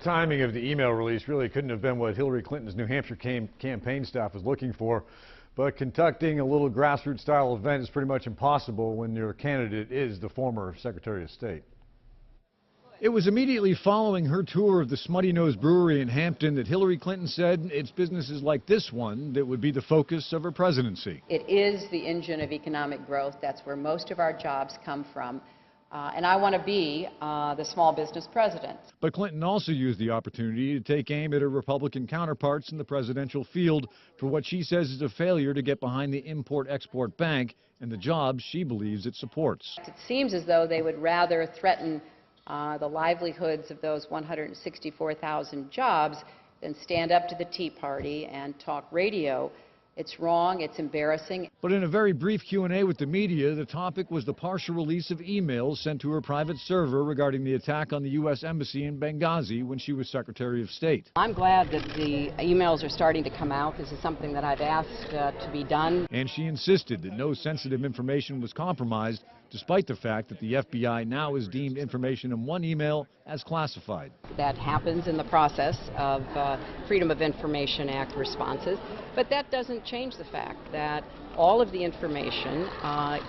timing of the email release really couldn't have been what Hillary Clinton's New Hampshire campaign staff was looking for. But conducting a little grassroots-style event is pretty much impossible when your candidate is the former Secretary of State. It was immediately following her tour of the Smutty Nose Brewery in Hampton that Hillary Clinton said it's businesses like this one that would be the focus of her presidency. It is the engine of economic growth. That's where most of our jobs come from. And I want to be the small business president. But Clinton also used the opportunity to take aim at her Republican counterparts in the presidential field for what she says is a failure to get behind the Import-Export Bank and the jobs she believes it supports. It seems as though they would rather threaten the livelihoods of those 164,000 jobs than stand up to the Tea Party and talk radio. It's wrong, it's embarrassing. But in a very brief Q&A with the media, the topic was the partial release of emails sent to her private server regarding the attack on the U.S. Embassy in Benghazi when she was Secretary of State. I'm glad that the emails are starting to come out. This is something that I've asked to be done. And she insisted that no sensitive information was compromised, despite the fact that the FBI now has deemed information in one email as classified. That happens in the process of Freedom of Information Act responses, but that doesn't change the fact that all of the information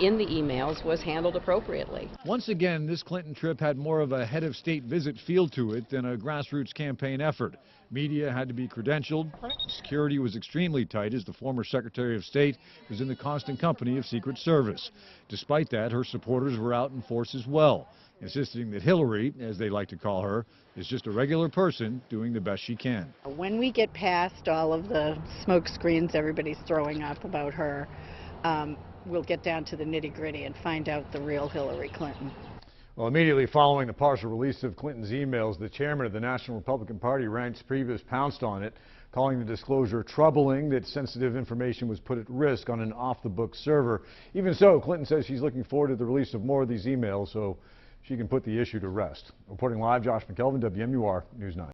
in the emails was handled appropriately. Once again, this Clinton trip had more of a head of state visit feel to it than a grassroots campaign effort. Media had to be credentialed. Security was extremely tight as the former Secretary of State was in the constant company of Secret Service. Despite that, her supporters were out in force as well, insisting that Hillary, as they like to call her, is just a regular person doing the best she can. When we get past all of the smoke screens everybody's throwing up about her, we'll get down to the nitty-gritty and find out the real Hillary Clinton. Well, immediately following the partial release of Clinton's emails, the chairman of the National Republican Party, Reince Priebus, pounced on it, calling the disclosure troubling that sensitive information was put at risk on an off-the-books server. Even so, Clinton says she's looking forward to the release of more of these emails so she can put the issue to rest. Reporting live, Josh McKelvin, WMUR News 9.